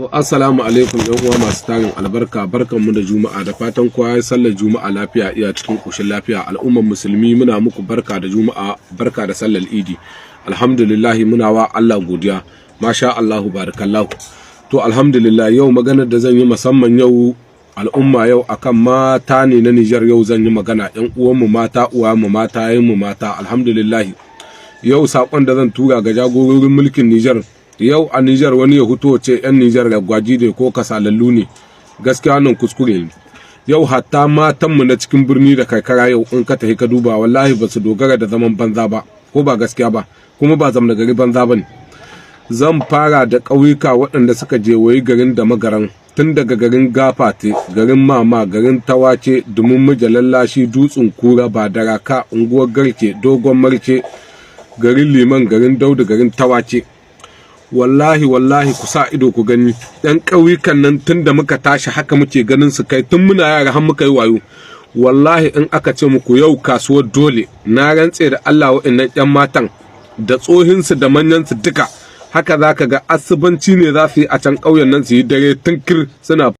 To assalamu alaikum yan uwa masu tarin albarka, barkanmu da juma'a, da fatan kowa ya sallar juma'a lafiya, iya cikin koshin lafiya. Al'ummar musulmi muna muku barka da juma'a, barka da sallar idi. Alhamdulillah muna wa Allah godiya, masha Allahu barakallahu. To alhamdulillah yau maganar da zan yi musamman yau al'umma yau akan mata ne na Nijar. Yau zan yi magana yan uwanmu mata, uwanmu mata, yayinmu mata. Alhamdulillah yau sakon da zan tura ga jagororin mulkin Nijar. Yau a Nijar wani ya fito ce yan Nijar gwaji ne ko kasalallu ne, gaskiya nan kuskure ne. Yau hatta matanmu na cikin birni da karkara yau in ka tafi ka duba wallahi ba su dogara da zaman banza ba, ko ba gaskiya ba, kuma ba zamna gari banza ba ne. Zan fara da ƙauyuka waɗanda suka je wayi garin da magaran, tun daga garin Gafate, garin Mama, garin Tawace, Dumin Mijalallashi, Dutsen Kura, Badaraka, unguwar Garke, Dogon Marke, garin Liman, garin Daudu, garin Tawace. Wallahi ku sa ido ku gani ɗan ƙauyukan nan tun da muka tashi haka muke ganin su, kai tun muna yara har muka yi wayo. Wallahi in aka ce muku yau kasuwar dole, na rantse da Allah wa'annan ƴan matan da tsohinsu da manyansu duka haka zaka ga asubanci ne za su yi a can ƙauyen nan, su yi dare tunkir suna